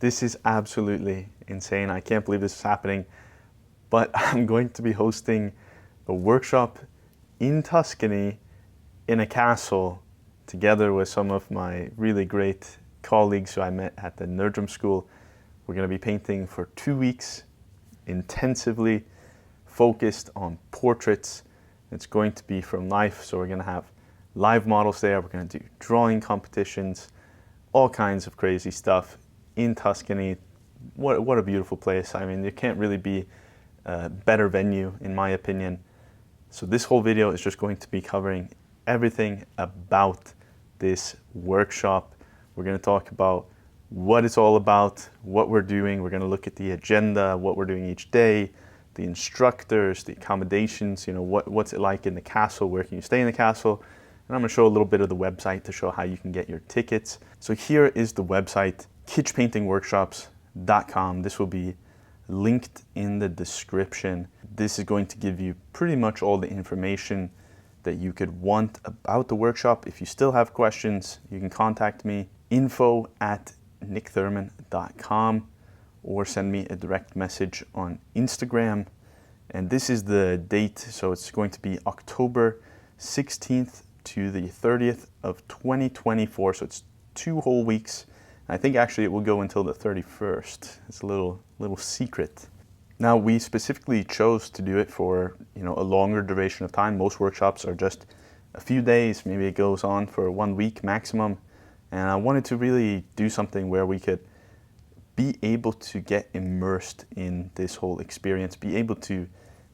This is absolutely insane. I can't believe this is happening, but I'm going to be hosting a workshop in Tuscany in a castle together with some of my really great colleagues who I met at the Nerdrum School. We're going to be painting for 2 weeks, intensively focused on portraits. It's going to be from life, so we're going to have live models there. We're going to do drawing competitions, all kinds of crazy stuff in Tuscany. What a beautiful place. I mean, there can't really be a better venue, in my opinion. So this whole video is just going to be covering everything about this workshop. We're going to talk about what it's all about, what we're doing. We're going to look at the agenda, what we're doing each day, the instructors, the accommodations, what's it like in the castle, where can you stay in the castle. And I'm going to show a little bit of the website to show how you can get your tickets. So here is the website, kitschpaintingworkshops.com. This will be linked in the description. This is going to give you pretty much all the information that you could want about the workshop. If you still have questions, you can contact me, info@nickthurman.com, or send me a direct message on Instagram. And this is the date, so it's going to be October 16th to the 30th of 2024, so it's 2 whole weeks. I think actually it will go until the 31st. It's a little secret. Now, we specifically chose to do it for a longer duration of time. Most workshops are just a few days, maybe it goes on for 1 week maximum. And I wanted to really do something where we could be able to get immersed in this whole experience, be able to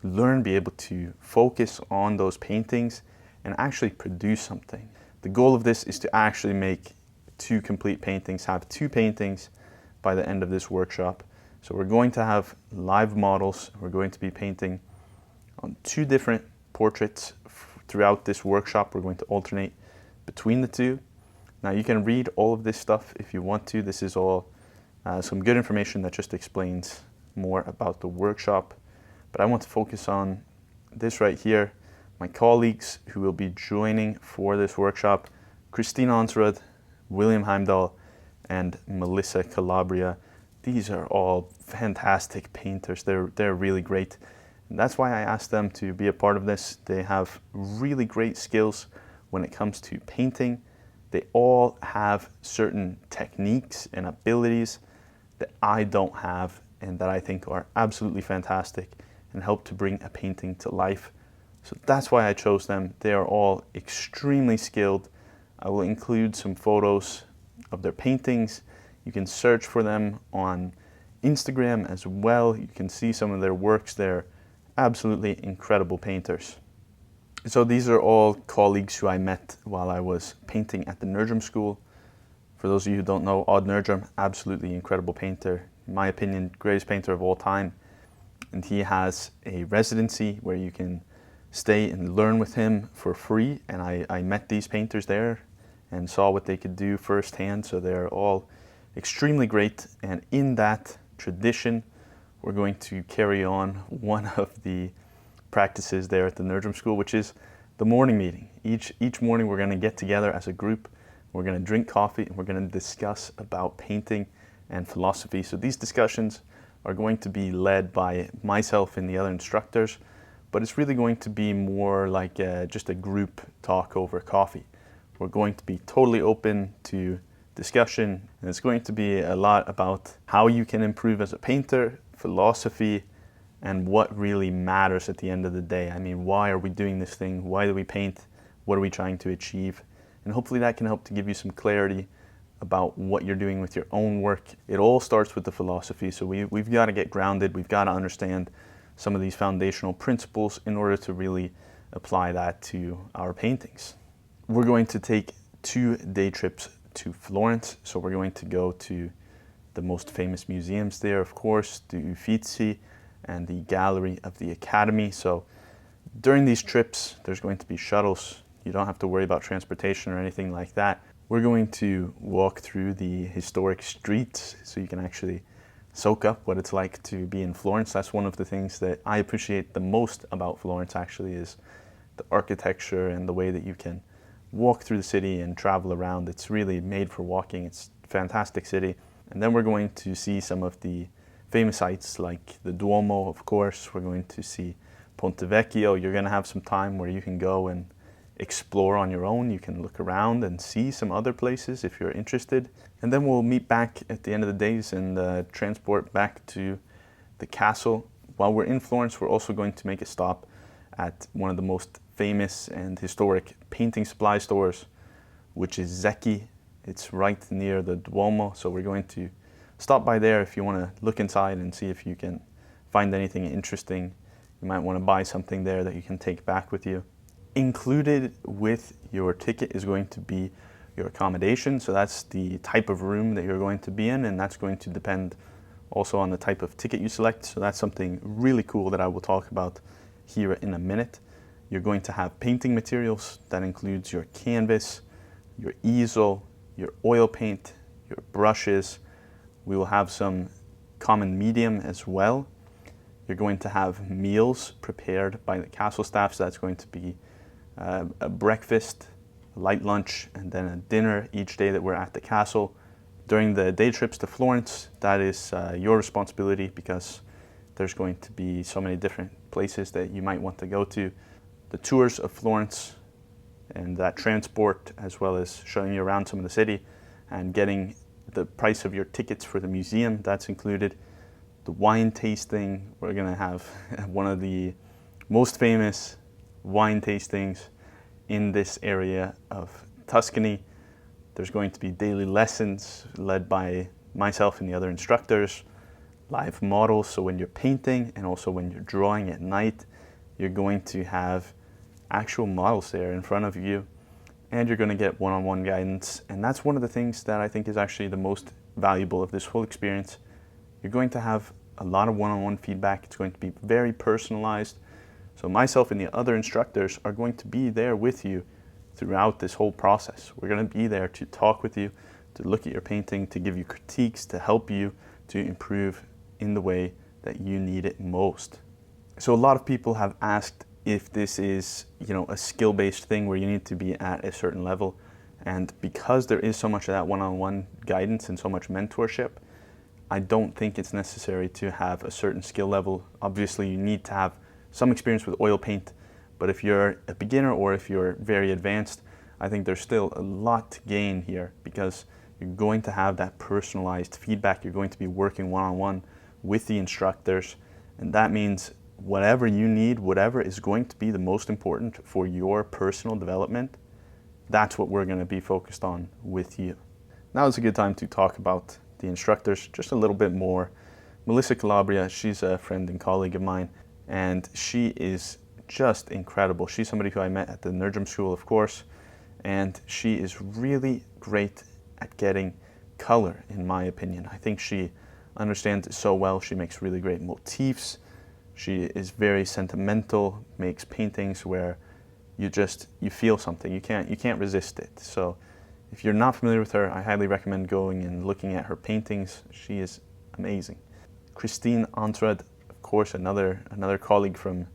learn, be able to focus on those paintings and actually produce something. The goal of this is to actually make 2 complete paintings, have 2 paintings by the end of this workshop. So we're going to have live models. We're going to be painting on 2 different portraits throughout this workshop. We're going to alternate between the 2. Now you can read all of this stuff if you want to. This is all some good information that just explains more about the workshop. But I want to focus on this right here. My colleagues who will be joining for this workshop, Kristine Onsrud, William Heimdal, and Melissa Calabria. These are all fantastic painters. They're really great. And that's why I asked them to be a part of this. They have really great skills when it comes to painting. They all have certain techniques and abilities that I don't have and that I think are absolutely fantastic and help to bring a painting to life. So that's why I chose them. They are all extremely skilled. I will include some photos of their paintings. You can search for them on Instagram as well. You can see some of their works. They're absolutely incredible painters. So these are all colleagues who I met while I was painting at the Nerdrum School. For those of you who don't know, Odd Nerdrum, absolutely incredible painter. In my opinion, greatest painter of all time. And he has a residency where you can stay and learn with him for free. And I met these painters there and saw what they could do firsthand. So they're all extremely great. And in that tradition, we're going to carry on one of the practices there at the Nerdrum School, which is the morning meeting. Each morning we're going to get together as a group. We're going to drink coffee and we're going to discuss about painting and philosophy. So these discussions are going to be led by myself and the other instructors, but it's really going to be more like just a group talk over coffee. We're going to be totally open to discussion, and it's going to be a lot about how you can improve as a painter, philosophy, and what really matters at the end of the day. I mean, why are we doing this thing? Why do we paint? What are we trying to achieve? And hopefully that can help to give you some clarity about what you're doing with your own work. It all starts with the philosophy, so we've got to get grounded. We've got to understand some of these foundational principles in order to really apply that to our paintings. We're going to take 2 day trips to Florence. So we're going to go to the most famous museums there, of course, the Uffizi and the Gallery of the Academy. So during these trips, there's going to be shuttles. You don't have to worry about transportation or anything like that. We're going to walk through the historic streets so you can actually soak up what it's like to be in Florence. That's one of the things that I appreciate the most about Florence, actually, is the architecture and the way that you can walk through the city and travel around. It's really made for walking. It's a fantastic city. And then we're going to see some of the famous sites like the Duomo, of course. We're going to see Ponte Vecchio. You're going to have some time where you can go and explore on your own. You can look around and see some other places if you're interested. And then we'll meet back at the end of the days and transport back to the castle. While we're in Florence, we're also going to make a stop at one of the most famous and historic painting supply stores, which is Zecchi. It's right near the Duomo, so we're going to stop by there if you want to look inside and see if you can find anything interesting. You might want to buy something there that you can take back with you. Included with your ticket is going to be your accommodation, so that's the type of room that you're going to be in, and that's going to depend also on the type of ticket you select. So that's something really cool that I will talk about here in a minute. You're going to have painting materials. That includes your canvas, your easel, your oil paint, your brushes. We will have some common medium as well. You're going to have meals prepared by the castle staff, so that's going to be a breakfast, a light lunch, and then a dinner each day that we're at the castle. During the day trips to Florence, that is your responsibility, because there's going to be so many different places that you might want to go to. The tours of Florence and that transport, as well as showing you around some of the city and getting the price of your tickets for the museum, that's included. The wine tasting, we're going to have one of the most famous wine tastings in this area of Tuscany. There's going to be daily lessons led by myself and the other instructors, live models, so when you're painting and also when you're drawing at night, you're going to have actual models there in front of you, and you're going to get one-on-one guidance. And that's one of the things that I think is actually the most valuable of this whole experience. You're going to have a lot of one-on-one feedback. It's going to be very personalized. So myself and the other instructors are going to be there with you throughout this whole process. We're going to be there to talk with you, to look at your painting, to give you critiques, to help you to improve in the way that you need it most. So a lot of people have asked if this is, a skill-based thing where you need to be at a certain level. And because there is so much of that one-on-one guidance and so much mentorship, I don't think it's necessary to have a certain skill level. Obviously, you need to have some experience with oil paint, but if you're a beginner or if you're very advanced, I think there's still a lot to gain here, because you're going to have that personalized feedback. You're going to be working one-on-one with the instructors, and that means whatever you need, whatever is going to be the most important for your personal development, that's what we're going to be focused on with you. Now is a good time to talk about the instructors just a little bit more. Melissa Calabria, she's a friend and colleague of mine, and she is just incredible. She's somebody who I met at the Nerdrum School, of course, and she is really great at getting color, in my opinion. I think she understands it so well. She makes really great motifs. She is very sentimental, makes paintings where you feel something. You can't resist it. So if you're not familiar with her, I highly recommend going and looking at her paintings. She is amazing. Kristine Onsrud, of course, another colleague from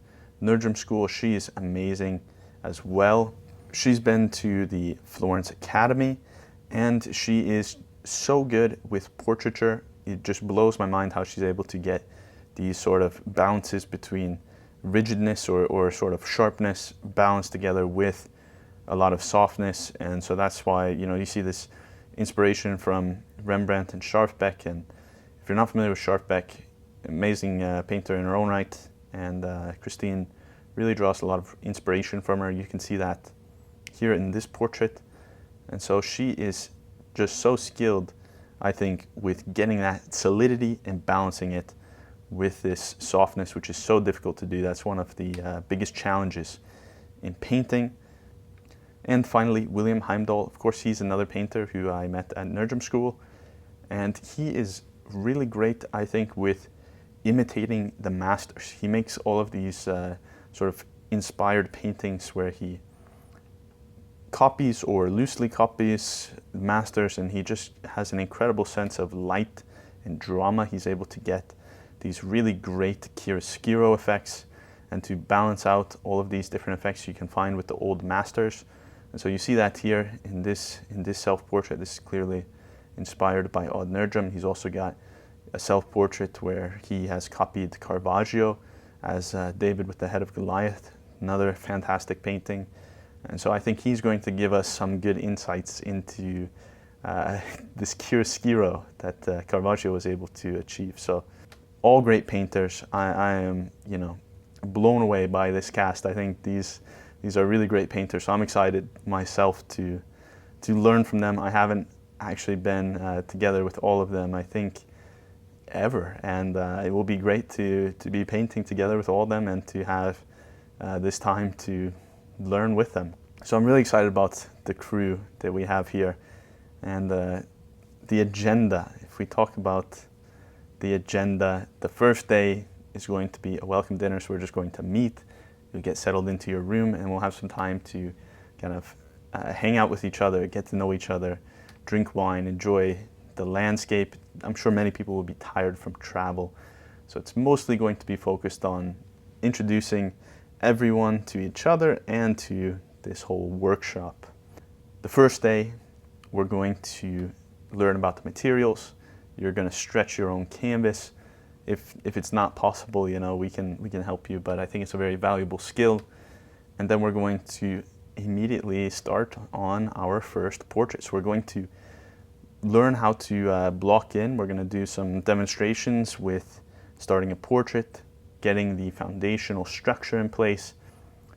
Nerdrum School. She is amazing as well. She's been to the Florence Academy, and she is so good with portraiture. It just blows my mind how she's able to get these sort of balances between rigidness or sort of sharpness balanced together with a lot of softness. And so that's why, you see this inspiration from Rembrandt and Scharfbeck. And if you're not familiar with Scharfbeck, amazing painter in her own right, and Kristine really draws a lot of inspiration from her. You can see that here in this portrait. And so she is just so skilled, I think, with getting that solidity and balancing it with this softness, which is so difficult to do. That's one of the biggest challenges in painting. And finally, William Heimdal. Of course, he's another painter who I met at Nerdrum School, and he is really great, I think, with imitating the masters. He makes all of these sort of inspired paintings where he copies or loosely copies masters, and he just has an incredible sense of light and drama. He's able to get these really great chiaroscuro effects and to balance out all of these different effects you can find with the old masters. And so you see that here in this self-portrait. This is clearly inspired by Odd Nerdrum. He's also got a self-portrait where he has copied Caravaggio as David with the head of Goliath, another fantastic painting. And so I think he's going to give us some good insights into this chiaroscuro that Caravaggio was able to achieve. So all great painters. I am, blown away by this cast. I think these are really great painters. So I'm excited myself to learn from them. I haven't actually been together with all of them, I think, ever. And it will be great to be painting together with all of them and to have this time to learn with them. So I'm really excited about the crew that we have here and the agenda. If we talk about the agenda, the first day is going to be a welcome dinner. So we're just going to meet, you'll get settled into your room, and we'll have some time to kind of hang out with each other, get to know each other, drink wine, enjoy the landscape. I'm sure many people will be tired from travel. So it's mostly going to be focused on introducing everyone to each other and to this whole workshop. The first day, we're going to learn about the materials. You're going to stretch your own canvas. If it's not possible, we can help you, but I think it's a very valuable skill. And then we're going to immediately start on our first portrait. So we're going to learn how to block in. We're going to do some demonstrations with starting a portrait, getting the foundational structure in place,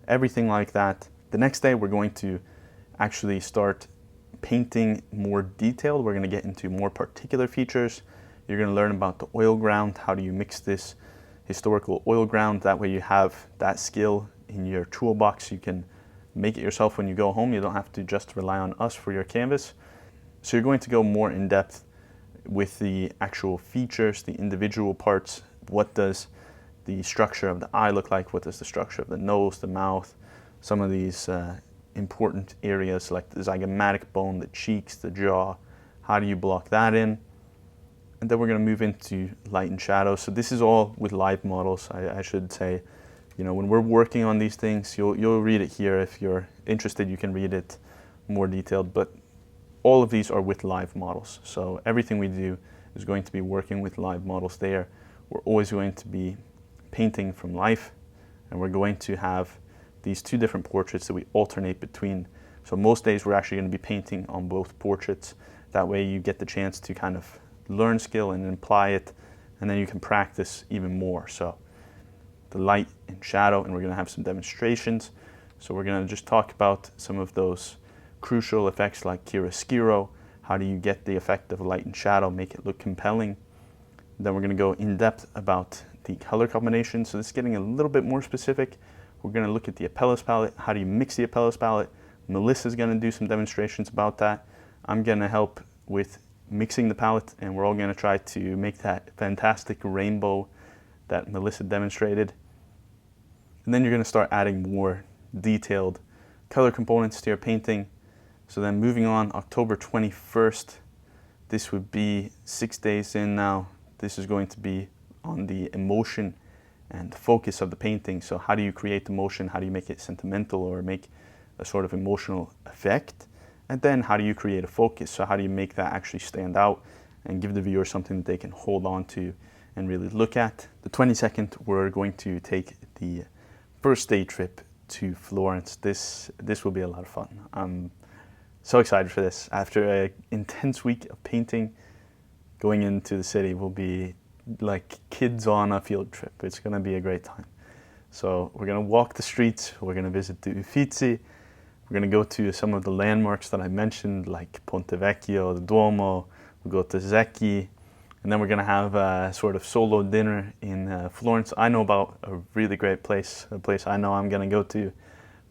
everything like that. The next day, we're going to actually start painting more detailed. We're going to get into more particular features. You're going to learn about the oil ground. How do you mix this historical oil ground? That way you have that skill in your toolbox. You can make it yourself when you go home. You don't have to just rely on us for your canvas. So you're going to go more in depth with the actual features, the individual parts. What does the structure of the eye look like? What does the structure of the nose, the mouth, some of these important areas like the zygomatic bone, the cheeks, the jaw. How do you block that in? And then we're going to move into light and shadow. So this is all with live models, I should say. When we're working on these things, you'll read it here. If you're interested, you can read it more detailed. But all of these are with live models. So everything we do is going to be working with live models there. We're always going to be painting from life, and we're going to have these two different portraits that we alternate between. So most days we're actually going to be painting on both portraits. That way you get the chance to kind of learn skill and apply it, and then you can practice even more. So the light and shadow, and we're going to have some demonstrations. So we're going to just talk about some of those crucial effects like chiaroscuro. How do you get the effect of light and shadow, make it look compelling? Then we're going to go in depth about the color combination. So this is getting a little bit more specific. We're going to look at the Apellis palette. How do you mix the Apellis palette? Melissa's going to do some demonstrations about that. I'm going to help with mixing the palette, and we're all going to try to make that fantastic rainbow that Melissa demonstrated. And then you're going to start adding more detailed color components to your painting. So then moving on, October 21st, this would be 6 days in now. This is going to be on the emotion and focus of the painting. So how do you create emotion? How do you make it sentimental or make a sort of emotional effect? And then how do you create a focus? So how do you make that actually stand out and give the viewer something that they can hold on to and really look at? The 22nd, we're going to take the first day trip to Florence. This will be a lot of fun. I'm so excited for this. After an intense week of painting, going into the city will be like kids on a field trip. It's going to be a great time. So we're going to walk the streets. We're going to visit the Uffizi. We're going to go to some of the landmarks that I mentioned, like Ponte Vecchio, the Duomo. We'll go to Zecchi. And then we're going to have a sort of solo dinner in Florence. I know about a really great place, a place I know I'm going to go to.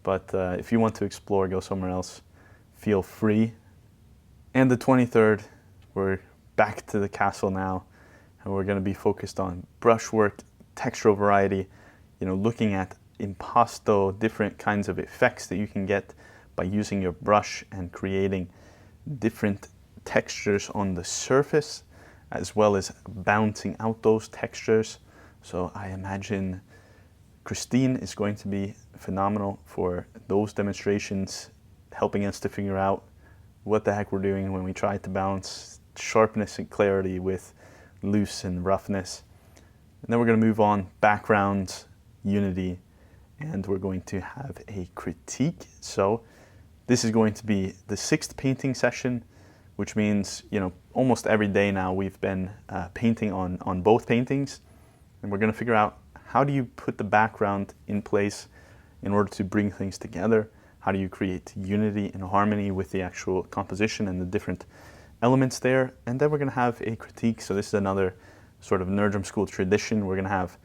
But if you want to explore, go somewhere else, feel free. And the 23rd, we're back to the castle now. And we're going to be focused on brushwork, textural variety, looking at impasto, different kinds of effects that you can get by using your brush and creating different textures on the surface, as well as balancing out those textures. So I imagine Kristine is going to be phenomenal for those demonstrations, helping us to figure out what the heck we're doing when we try to balance sharpness and clarity with loose and roughness. And then we're going to move on, background, unity, and we're going to have a critique. So this is going to be the 6th painting session, which means, almost every day now we've been painting on both paintings. And we're going to figure out, how do you put the background in place in order to bring things together? How do you create unity and harmony with the actual composition and the different elements there? And then we're going to have a critique. So this is another sort of Nerdrum School tradition. We're going to have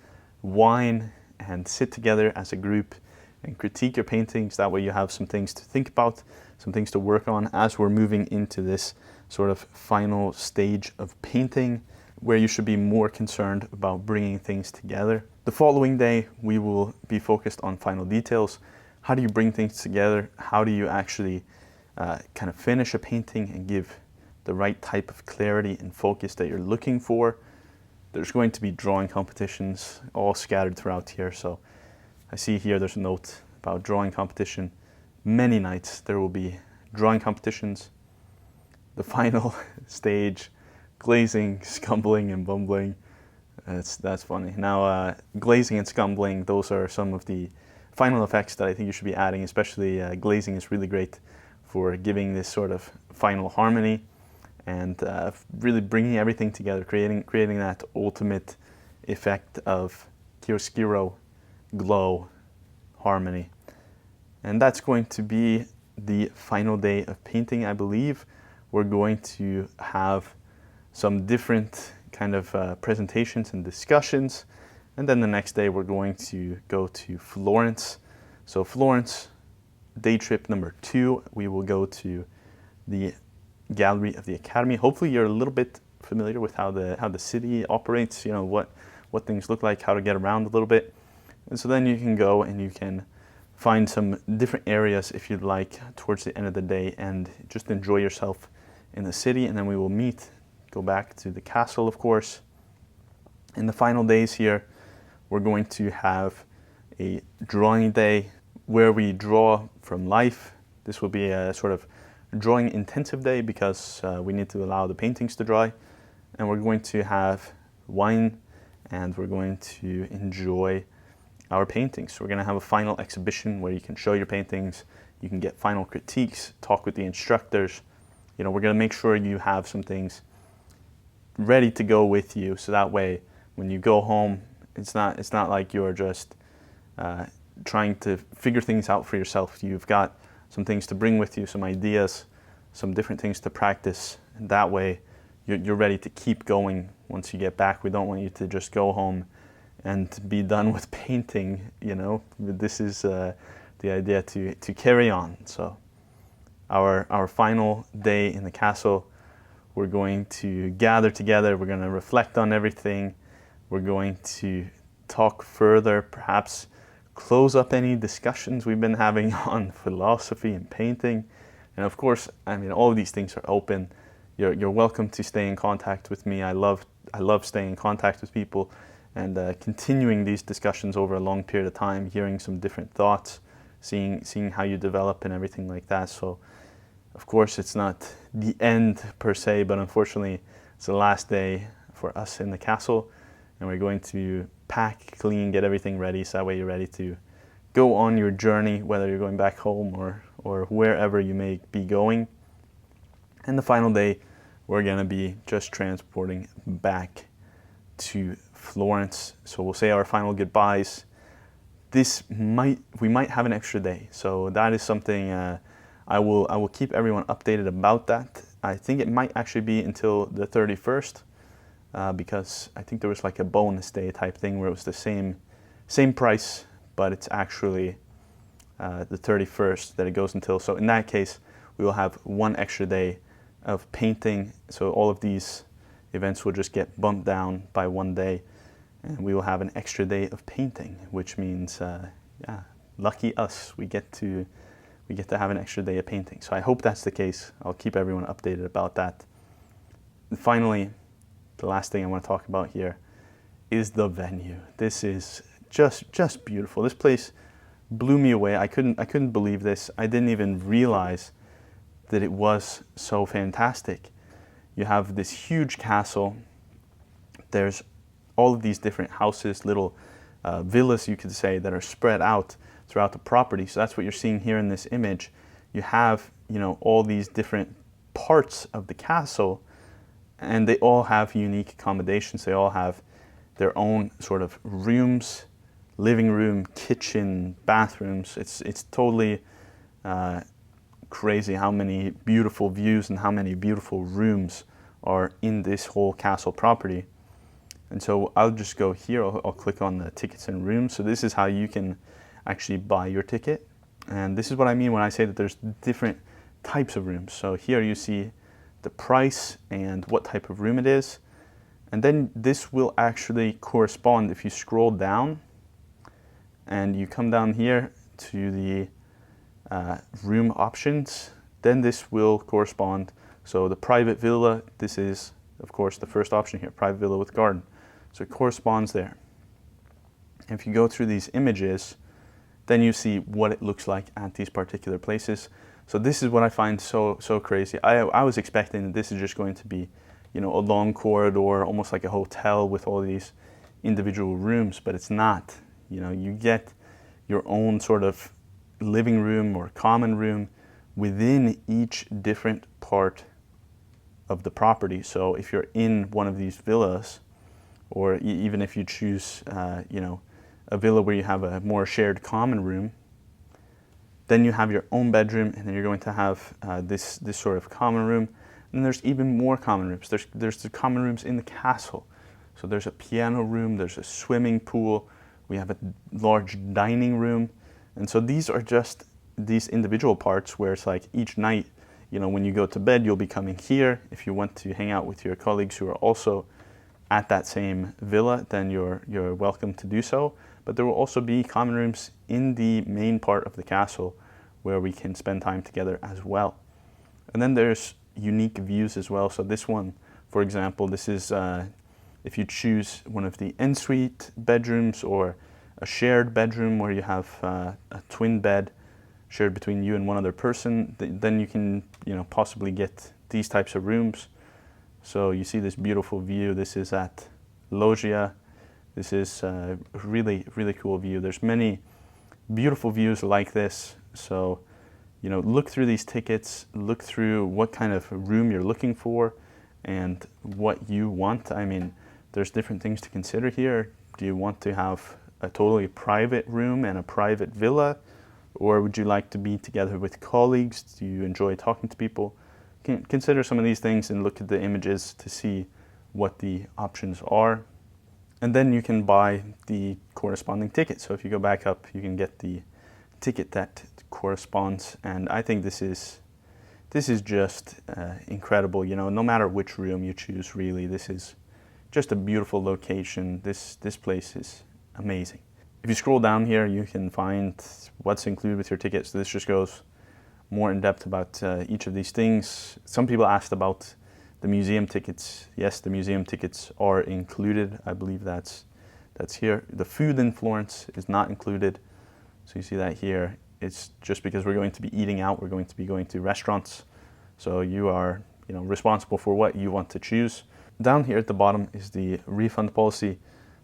wine and sit together as a group and critique your paintings. That way you have some things to think about, some things to work on as we're moving into this sort of final stage of painting, where you should be more concerned about bringing things together. The following day, we will be focused on final details. How do you bring things together? How do you actually kind of finish a painting and give the right type of clarity and focus that you're looking for? There's going to be drawing competitions all scattered throughout here. So I see here there's a note about drawing competition. Many nights there will be drawing competitions. The final stage, glazing, scumbling, and bumbling. That's funny. Now, glazing and scumbling, those are some of the final effects that I think you should be adding, especially glazing is really great for giving this sort of final harmony and really bringing everything together, creating that ultimate effect of chiaroscuro, glow, harmony. And that's going to be the final day of painting, I believe. We're going to have some different kind of presentations and discussions. And then the next day we're going to go to Florence. So Florence, day trip number 2, we will go to the gallery of the Academy. Hopefully you're a little bit familiar with how the city operates, what things look like, how to get around a little bit. And so then you can go and you can find some different areas if you'd like towards the end of the day and just enjoy yourself in the city. And then we will meet, go back to the castle, of course. In the final days here, we're going to have a drawing day where we draw from life. This will be a sort of drawing intensive day because we need to allow the paintings to dry. And we're going to have wine and we're going to enjoy our paintings. So we're going to have a final exhibition where you can show your paintings, you can get final critiques, talk with the instructors. We're going to make sure you have some things ready to go with you, so that way when you go home, it's not like you're just trying to figure things out for yourself. You've got some things to bring with you, some ideas, some different things to practice, and that way you're ready to keep going once you get back. We don't want you to just go home and be done with painting, This is the idea to carry on. So our final day in the castle, we're going to gather together, we're going to reflect on everything, we're going to talk further, perhaps close up any discussions we've been having on philosophy and painting. And of course, all of these things are open. You're welcome to stay in contact with me. I love staying in contact with people and continuing these discussions over a long period of time, hearing some different thoughts, seeing how you develop and everything like that. So of course it's not the end per se, but unfortunately it's the last day for us in the castle, and we're going to pack, clean, get everything ready, so that way you're ready to go on your journey, whether you're going back home or wherever you may be going. And the final day, we're going to be just transporting back to Florence. So we'll say our final goodbyes. We might have an extra day, so that is something I will keep everyone updated about that. I think it might actually be until the 31st, because I think there was like a bonus day type thing where it was the same price, but it's actually the 31st that it goes until. So in that case, we will have one extra day of painting. So all of these events will just get bumped down by one day, and we will have an extra day of painting, which means, lucky us, we get to have an extra day of painting. So I hope that's the case. I'll keep everyone updated about that. And finally, the last thing I want to talk about here is the venue. This is just beautiful. This place blew me away. I couldn't believe this. I didn't even realize that it was so fantastic. you have this huge castle. There's all of these different houses, little villas, you could say, that are spread out throughout the property. So that's what you're seeing here in this image. You have, you know, all these different parts of the castle, and they all have unique accommodations. They all have their own sort of rooms, living room, kitchen, bathrooms. It's totally crazy how many beautiful views and how many beautiful rooms are in this whole castle property. And so I'll just go here, I'll click on the tickets and rooms. So this is how you can actually buy your ticket. And this is what I mean when I say that there's different types of rooms. So here you see the price and what type of room it is. And then this will actually correspond if you scroll down and you come down here to the room options, then this will correspond. So the private villa, this is of course the first option here, private villa with garden. So it corresponds there. And if you go through these images, then you see what it looks like at these particular places. So this is what I find so crazy. I was expecting that this is just going to be, you know, a long corridor, almost like a hotel with all these individual rooms, but it's not. You know, you get your own sort of living room or common room within each different part of the property. So if you're in one of these villas, or even if you choose, you know, a villa where you have a more shared common room, then you have your own bedroom, and then you're going to have this sort of common room. And there's even more common rooms. There's the common rooms in the castle. So there's a piano room, there's a swimming pool, we have a large dining room. And so these are just these individual parts where it's like each night, you know, when you go to bed, you'll be coming here. If you want to hang out with your colleagues who are also at that same villa, then you're welcome to do so. But there will also be common rooms in the main part of the castle where we can spend time together as well. And then there's unique views as well. So this one, for example, this is if you choose one of the ensuite bedrooms or a shared bedroom where you have a twin bed shared between you and one other person, then you can, you know, possibly get these types of rooms. So you see this beautiful view. This is at Loggia. This is a really, really cool view. There's many beautiful views like this. So, you know, look through these tickets, look through what kind of room you're looking for and what you want. I mean, there's different things to consider here. Do you want to have a totally private room and a private villa? Or would you like to be together with colleagues? Do you enjoy talking to people? Consider some of these things and look at the images to see what the options are. And then you can buy the corresponding ticket. So if you go back up, you can get the ticket that corresponds. And I think this is just incredible. You know, no matter which room you choose, really, this is just a beautiful location. This place is amazing. If you scroll down here, you can find what's included with your ticket. So this just goes more in depth about each of these things. Some people asked about the museum tickets. Yes, the museum tickets are included. I believe that's here. The food in Florence is not included. So you see that here. It's just because we're going to be eating out. We're going to be going to restaurants. So you are, you know, responsible for what you want to choose. Down here at the bottom is the refund policy.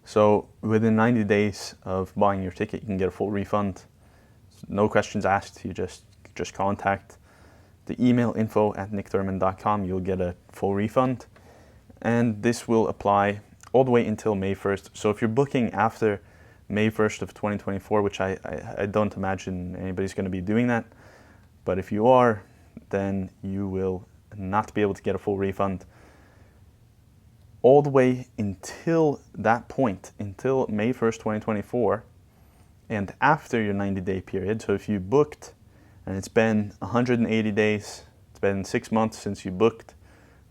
So within 90 days of buying your ticket, you can get a full refund. No questions asked. You just contact the email info@nickthurman.com. You'll get a full refund. And this will apply all the way until May 1st. So if you're booking after May 1st of 2024, which I don't imagine anybody's going to be doing that, but if you are, then you will not be able to get a full refund all the way until that point, until May 1st, 2024, and after your 90-day period. So if you booked and it's been 180 days, it's been 6 months since you booked,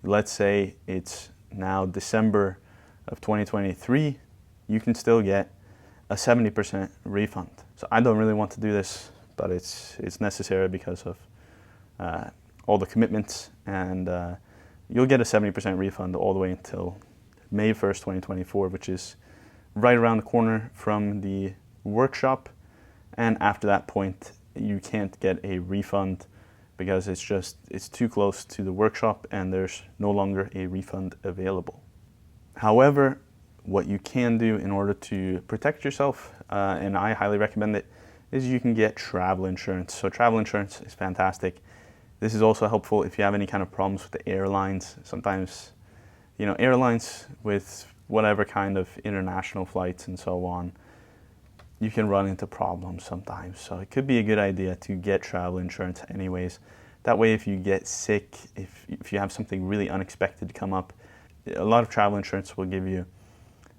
let's say it's now December of 2023, you can still get a 70% refund. So I don't really want to do this, but it's necessary because of all the commitments, and you'll get a 70% refund all the way until May 1st, 2024, which is right around the corner from the workshop. And after that point, you can't get a refund because it's too close to the workshop and there's no longer a refund available. However, what you can do in order to protect yourself, and I highly recommend it, is you can get travel insurance. So travel insurance is fantastic. This is also helpful if you have any kind of problems with the airlines. Sometimes, airlines with whatever kind of international flights and so on, you can run into problems sometimes. So it could be a good idea to get travel insurance anyways. That way, if you get sick, if you have something really unexpected come up, a lot of travel insurance will give you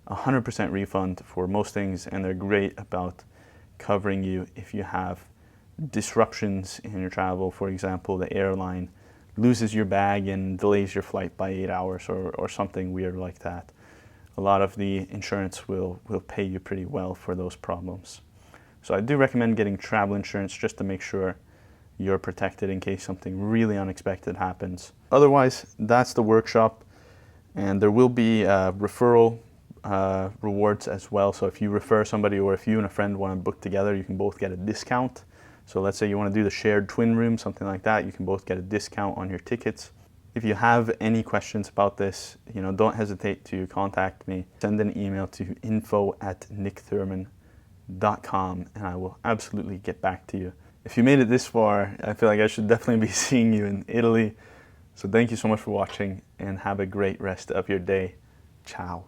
100% refund for most things, and they're great about covering you if you have disruptions in your travel. For example, the airline loses your bag and delays your flight by 8 hours or something weird like that. A lot of the insurance will pay you pretty well for those problems. So I do recommend getting travel insurance just to make sure you're protected in case something really unexpected happens. Otherwise, that's the workshop, and there will be referral rewards as well. So if you refer somebody, or if you and a friend want to book together, you can both get a discount. So let's say you want to do the shared twin room, something like that, you can both get a discount on your tickets. If you have any questions about this, don't hesitate to contact me. Send an email to info@nickthurman.com and I will absolutely get back to you. If you made it this far, I feel like I should definitely be seeing you in Italy. So thank you so much for watching and have a great rest of your day. Ciao.